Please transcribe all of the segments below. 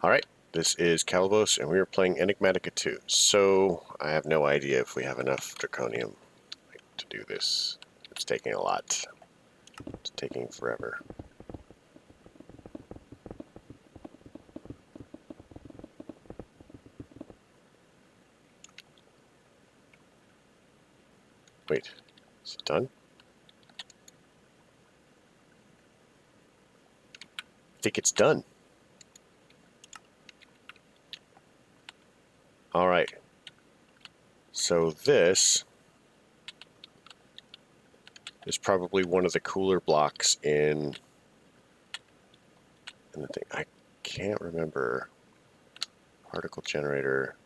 Alright, this is Calibos, and we are playing Enigmatica 2. So, I have no idea if we have enough draconium to do this. It's taking a lot. It's taking forever. Wait, is it done? I think it's done. Alright. So this is probably one of the cooler blocks in the thing. I can't remember. Particle generator.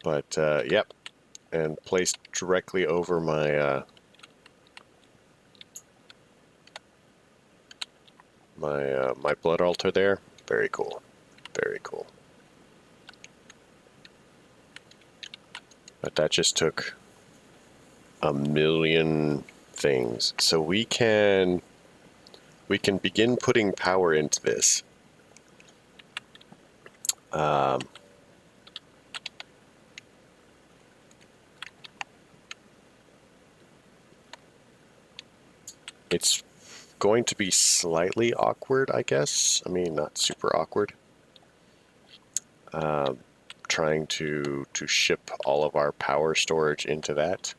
But, yep. And placed directly over my, my blood altar there. Very cool. Very cool. But that just took a million things. So we can begin putting power into this. It's going to be slightly awkward, I guess. I mean, not super awkward. Trying to ship all of our power storage into that.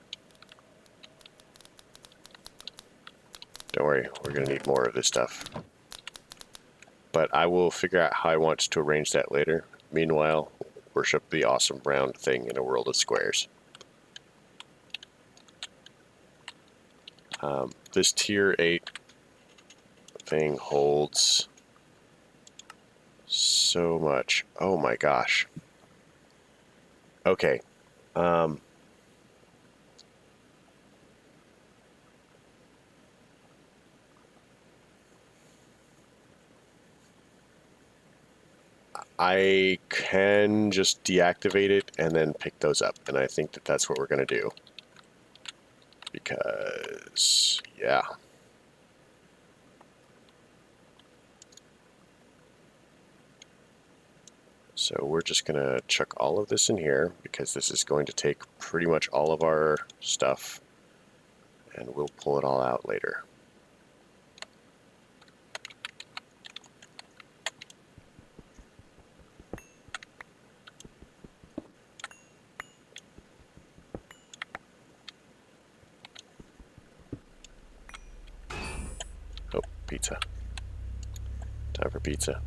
Don't worry, we're going to need more of this stuff. But I will figure out how I want to arrange that later. Meanwhile, worship the awesome round thing in a world of squares. This tier 8 thing holds so much. Oh my gosh. Okay. I can just deactivate it and then pick those up, and I think that that's what we're going to do. Because, yeah. So we're just going to chuck all of this in here, because this is going to take pretty much all of our stuff, and we'll pull it all out later. Oh, pizza. Time for pizza.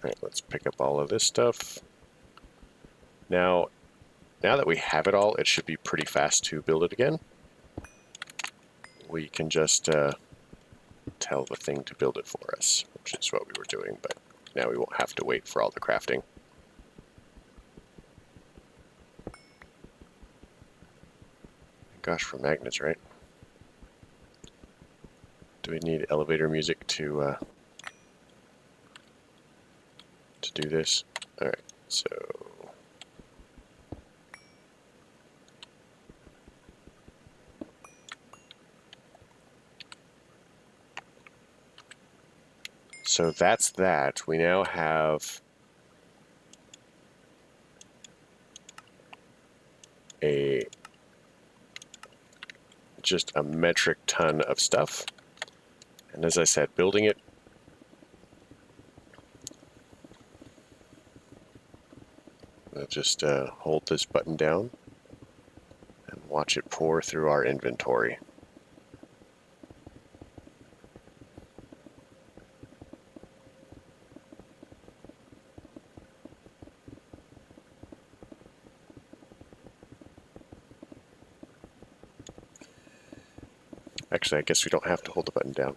Alright, let's pick up all of this stuff. Now that we have it all, it should be pretty fast to build it again. We can just tell the thing to build it for us, which is what we were doing, but now we won't have to wait for all the crafting. Gosh, for magnets, right? Do we need elevator music to do this? Alright, so... So that's that. We now have just a metric ton of stuff. And as I said, building it, we'll just hold this button down and watch it pour through our inventory. Actually, I guess we don't have to hold the button down.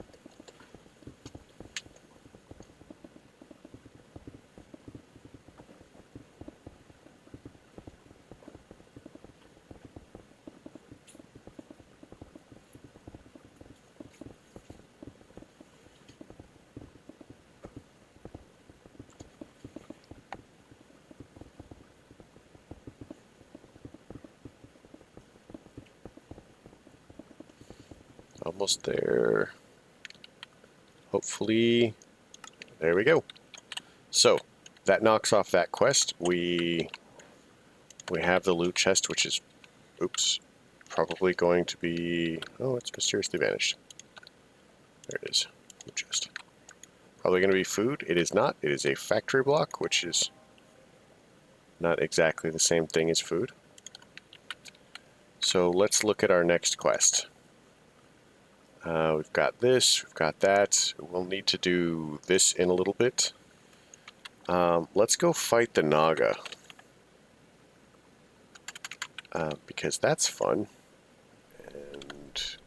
Almost there. Hopefully, there we go. So that knocks off that quest. We have the loot chest, which is, oops, probably going to be, oh, it's mysteriously vanished. There it is, loot chest. Probably going to be food. It is not. It is a factory block, which is not exactly the same thing as food. So let's look at our next quest. We've got this, we've got that. We'll need to do this in a little bit. Let's go fight the Naga. Because that's fun. And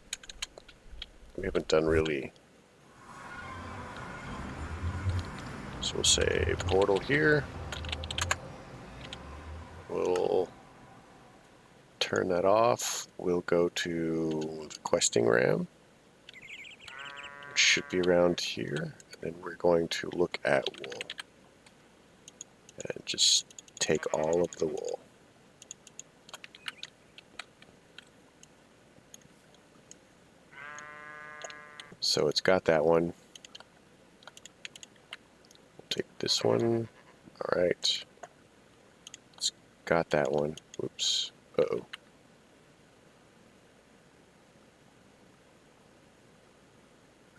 we haven't done really. So we'll say portal here. We'll turn that off. We'll go to the questing ram, which should be around here. And then we're going to look at wool. And just take all of the wool. So it's got that one. We'll take this one. All right. It's got that one. Oops. Uh-oh.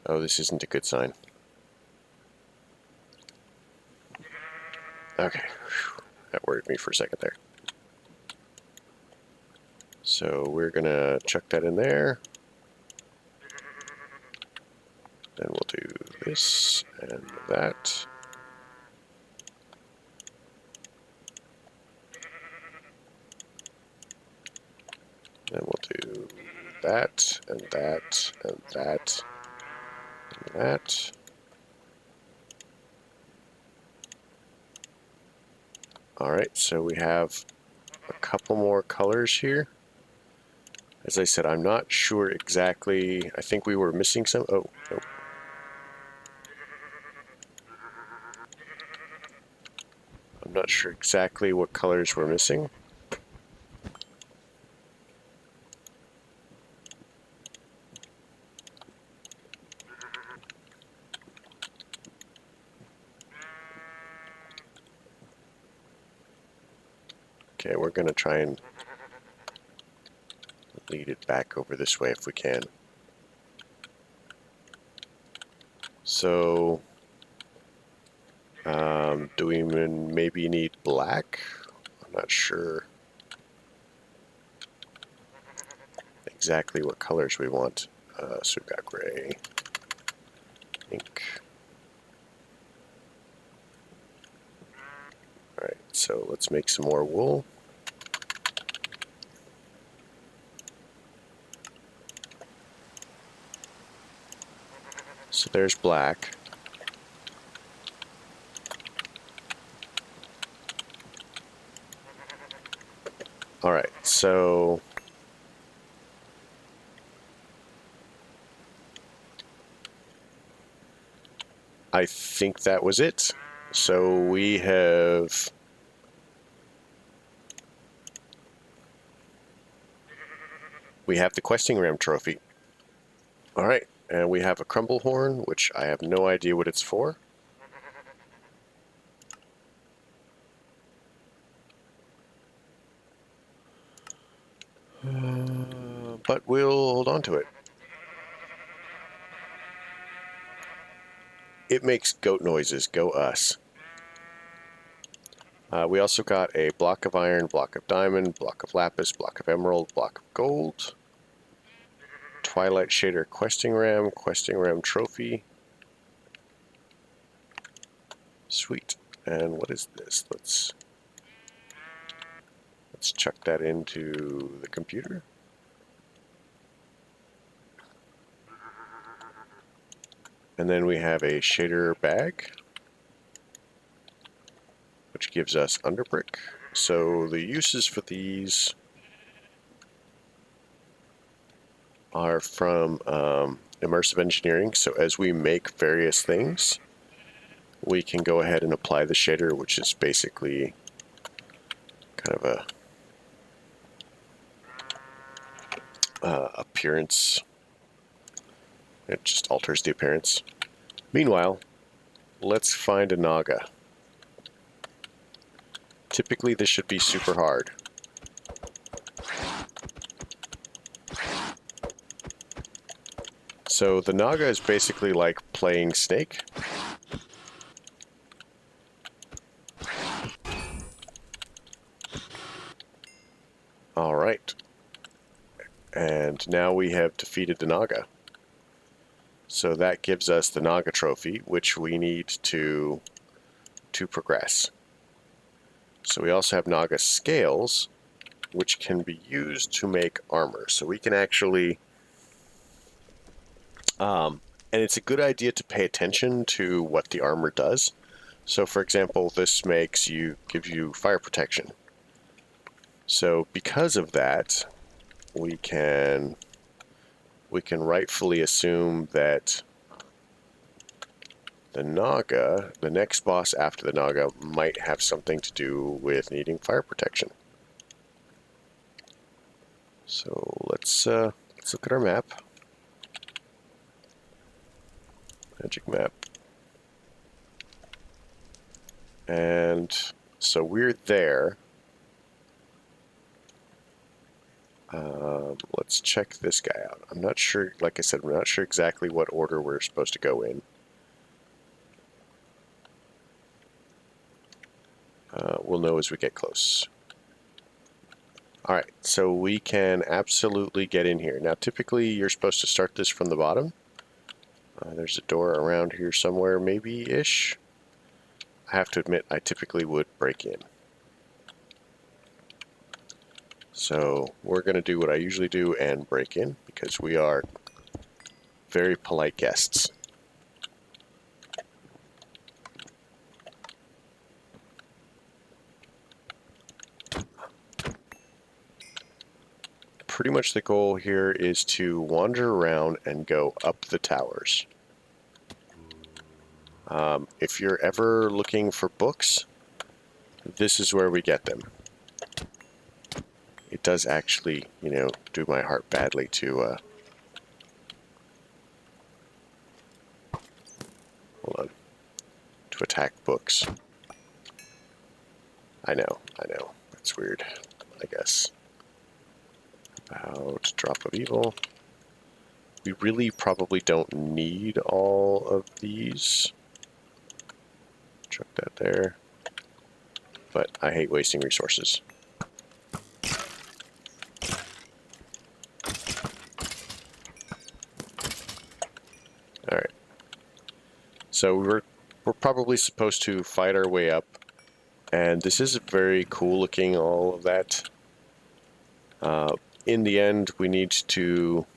Oh, this isn't a good sign. Okay. Whew. That worried me for a second there. So we're going to chuck that in there. Then we'll do this and that. Then we'll do that and that and that and that. Alright, so we have a couple more colors here. As I said, I'm not sure exactly. I think we were missing some. Oh, no. I'm not sure exactly what colors we're missing. Okay, we're going to try and lead it back over this way if we can. So, do we maybe need black? I'm not sure exactly what colors we want. So we've got gray, pink. Alright, so let's make some more wool. So there's black. Alright, so I think that was it. So we have the questing ram trophy. Alright, and we have a crumble horn, which I have no idea what it's for. But we'll hold on to it. It makes goat noises, go us. We also got a block of iron, block of diamond, block of lapis, block of emerald, block of gold. Twilight Shader questing ram trophy. Sweet. And what is this? Let's chuck that into the computer. And then we have a shader bag, which gives us underbrick. So the uses for these are from immersive engineering. So as we make various things, we can go ahead and apply the shader, which is basically kind of a appearance It just alters the appearance. Meanwhile, let's find a Naga. Typically, this should be super hard. So the Naga is basically like playing Snake. All right. And now we have defeated the Naga. So that gives us the Naga trophy, which we need to progress. So we also have Naga scales, which can be used to make armor. So we can actually, and it's a good idea to pay attention to what the armor does. So for example, this gives you fire protection. So because of that, we can rightfully assume that the Naga, the next boss after the Naga, might have something to do with needing fire protection. So let's look at our map. Magic map. And so we're there. Let's check this guy out. I'm not sure, like I said, we're not sure exactly what order we're supposed to go in. We'll know as we get close. Alright, so we can absolutely get in here. Now, typically, you're supposed to start this from the bottom. There's a door around here somewhere, maybe-ish. I have to admit, I typically would break in. So we're going to do what I usually do and break in, because we are very polite guests. Pretty much the goal here is to wander around and go up the towers. If you're ever looking for books, this is where we get them. It does actually, you know, do my heart badly to, hold on, to attack books. I know, that's weird, I guess. About drop of evil. We really probably don't need all of these. Chuck that there. But I hate wasting resources. Alright. So we're probably supposed to fight our way up. And this is very cool looking, all of that. In the end, we need to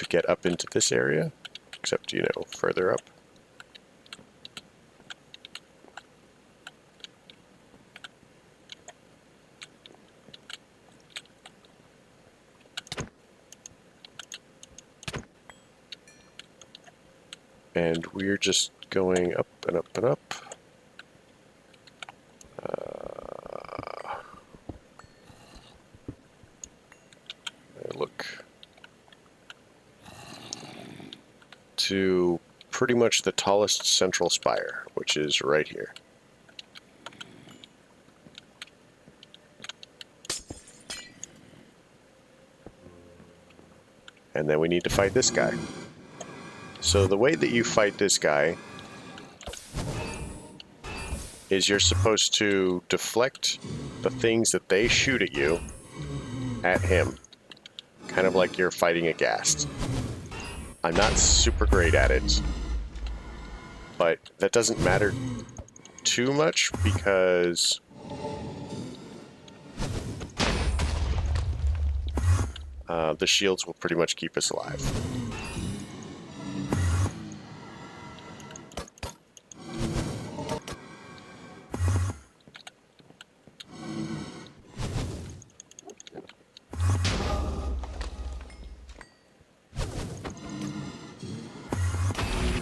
get up into this area, except, you know, further up. And we're just going up and up and up. Look to pretty much the tallest central spire, which is right here. And then we need to fight this guy. So the way that you fight this guy is you're supposed to deflect the things that they shoot at you at him. Kind of like you're fighting a ghast. I'm not super great at it, but that doesn't matter too much because the shields will pretty much keep us alive.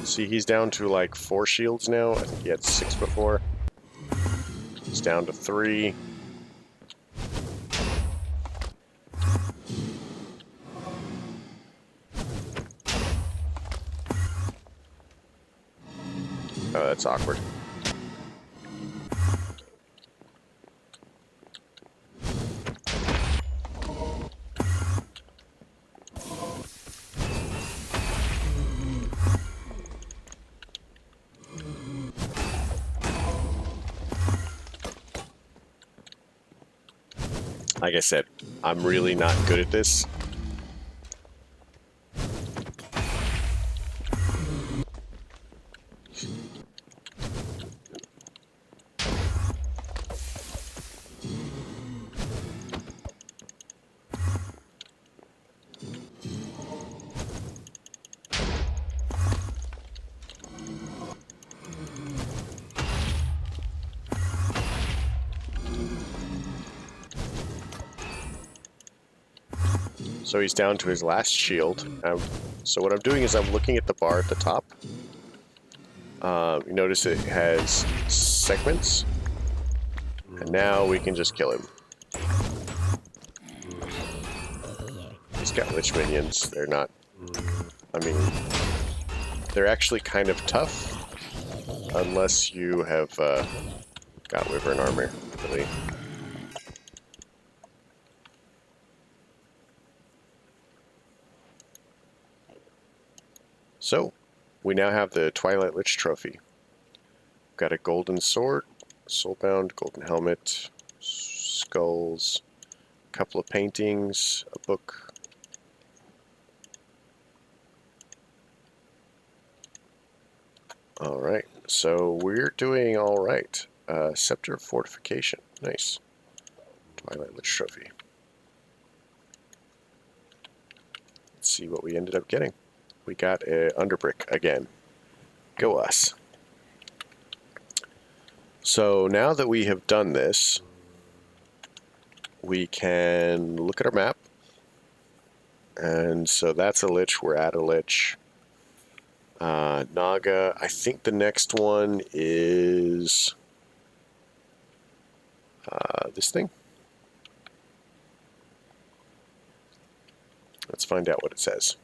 See, he's down to like 4 shields now. I think he had 6 before. He's down to 3. Oh, that's awkward. Like I said, I'm really not good at this. So he's down to his last shield. So what I'm doing is I'm looking at the bar at the top. You notice it has segments. And now we can just kill him. He's got Lich minions. They're not... I mean... They're actually kind of tough. Unless you have got Wyvern armor, really. So, we now have the Twilight Lich trophy. We've got a golden sword, soulbound, golden helmet, skulls, a couple of paintings, a book. Alright, so we're doing alright. Scepter of Fortification, nice. Twilight Lich trophy. Let's see what we ended up getting. We got a Underbrick again. Go us. So now that we have done this, we can look at our map. And so that's a Lich, we're at a Lich. Naga, I think the next one is this thing. Let's find out what it says.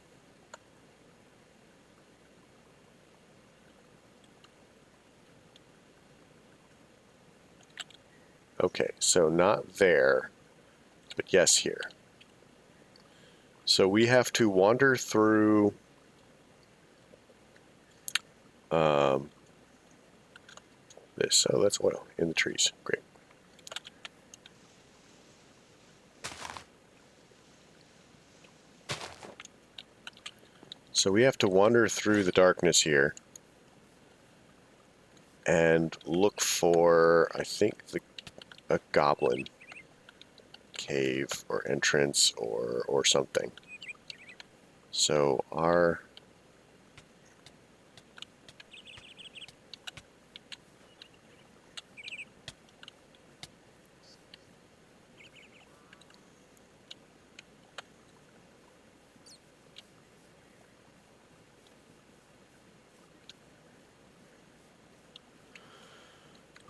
Okay, so not there, but yes, here. So we have to wander through this. Oh, that's oil in the trees. Great. So we have to wander through the darkness here and look for, I think, a goblin cave or entrance or something. So our...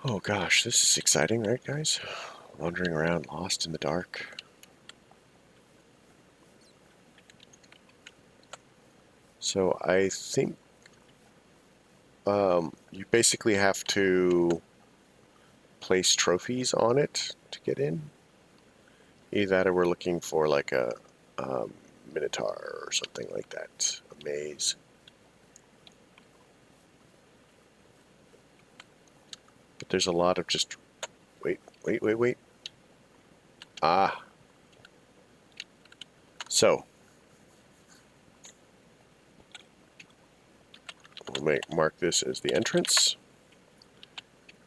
Oh gosh, this is exciting, right guys? Wandering around lost in the dark. So I think you basically have to place trophies on it to get in. Either that or we're looking for like a Minotaur or something like that. A maze. But there's a lot of just... Wait. Ah. So. We'll mark this as the entrance.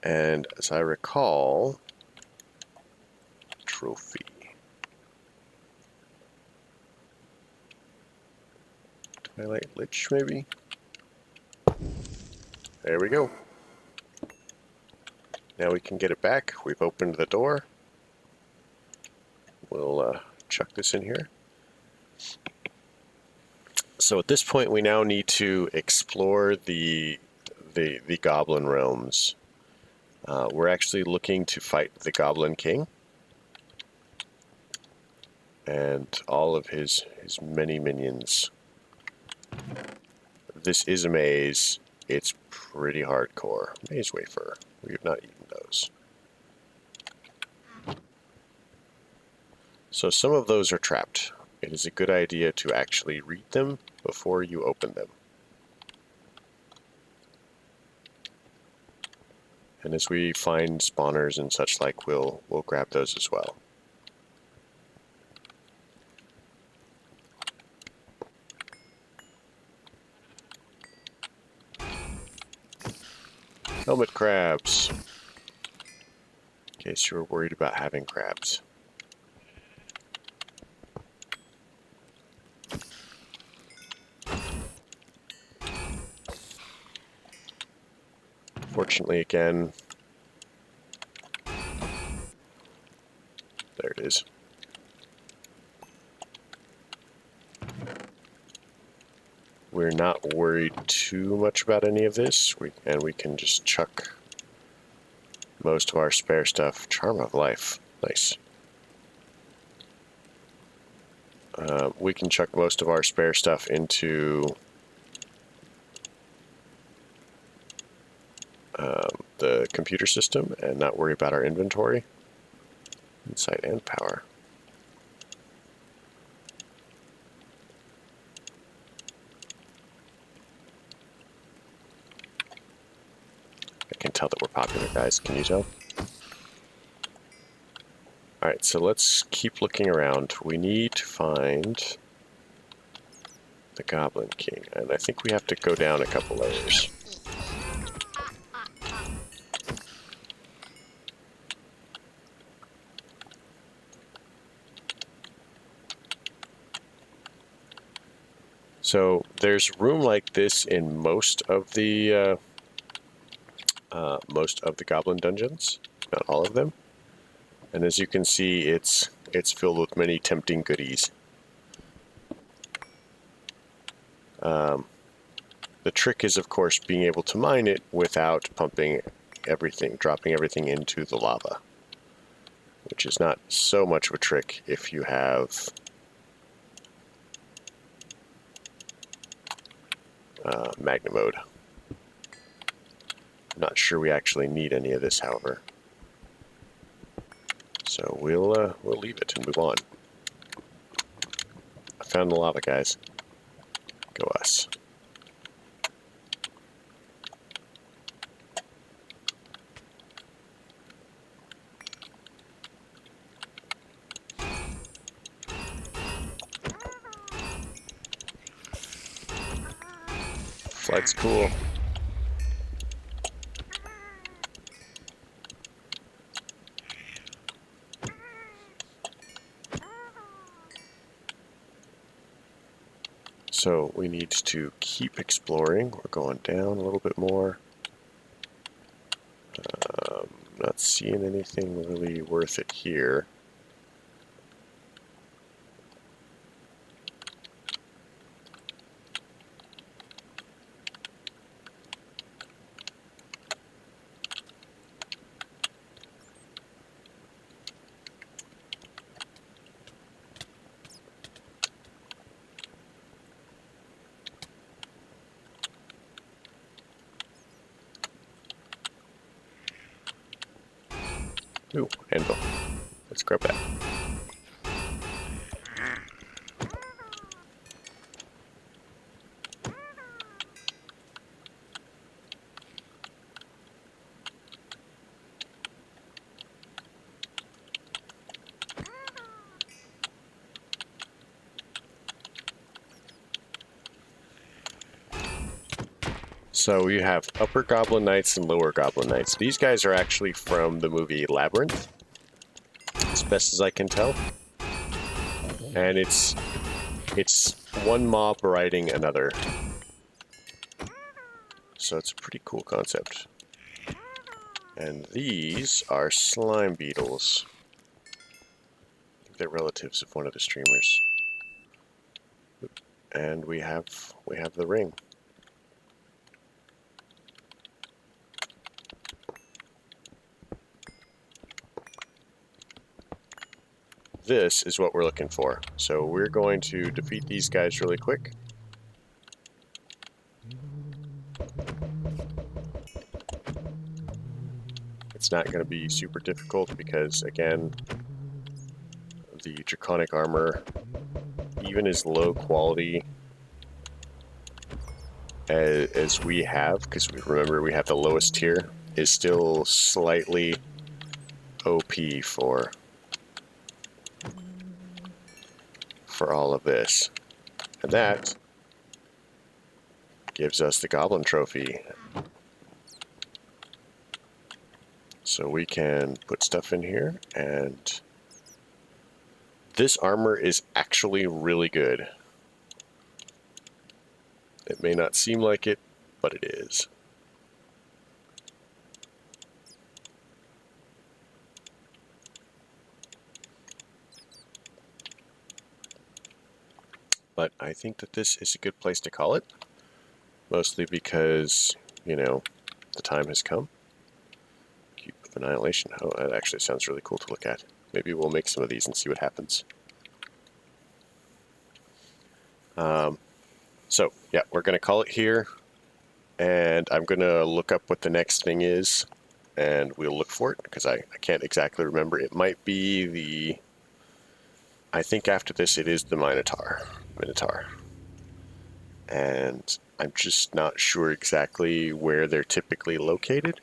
And as I recall... Trophy. Twilight Lich, maybe? There we go. Now we can get it back. We've opened the door. We'll chuck this in here. So at this point, we now need to explore the Goblin realms. We're actually looking to fight the Goblin King and all of his many minions. This is a maze. It's pretty hardcore. Maze wafer. We have not eaten those. So some of those are trapped. It is a good idea to actually read them before you open them. And as we find spawners and such like, we'll grab those as well. Helmet crabs. In case you were worried about having crabs. Fortunately, again, there it is. We're not worried too much about any of this, and we can just chuck most of our spare stuff. Charm of life, nice. We can chuck most of our spare stuff into the computer system and not worry about our inventory. Insight and power. I can tell that we're popular, guys. Can you tell? Alright, so let's keep looking around. We need to find the Goblin King, and I think we have to go down a couple layers. So there's room like this in most of the Goblin dungeons, not all of them. And as you can see, it's filled with many tempting goodies. The trick is, of course, being able to mine it without pumping everything, dropping everything into the lava, which is not so much of a trick if you have Magna mode. I'm not sure we actually need any of this, however. So we'll leave it and move on. I found the lava, guys. Go us. Flight's cool. So we need to keep exploring. We're going down a little bit more. Not seeing anything really worth it here. Ooh, anvil. Let's grab that. So you have Upper Goblin Knights and Lower Goblin Knights. These guys are actually from the movie Labyrinth, as best as I can tell. And it's one mob riding another. So it's a pretty cool concept. And these are slime beetles. I think they're relatives of one of the streamers. And we have the ring. This is what we're looking for. So we're going to defeat these guys really quick. it's not going to be super difficult because, again, the draconic armor, even as low quality as we have, because remember we have the lowest tier, is still slightly OP for all of this. And that gives us the Goblin Trophy. So we can put stuff in here, and this armor is actually really good. It may not seem like it, but it is. But I think that this is a good place to call it, mostly because, you know, the time has come. Cube of Annihilation. Oh, that actually sounds really cool to look at. Maybe we'll make some of these and see what happens. So, yeah, we're going to call it here, and I'm going to look up what the next thing is, and we'll look for it, because I can't exactly remember. It might be the... I think after this it is the Minotaur. And I'm just not sure exactly where they're typically located,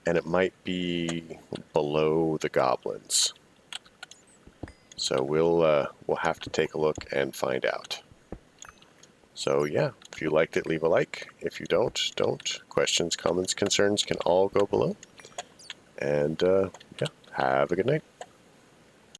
and it might be below the goblins. So we'll have to take a look and find out. So yeah, if you liked it, leave a like. If you don't. Questions, comments, concerns can all go below. And yeah, have a good night.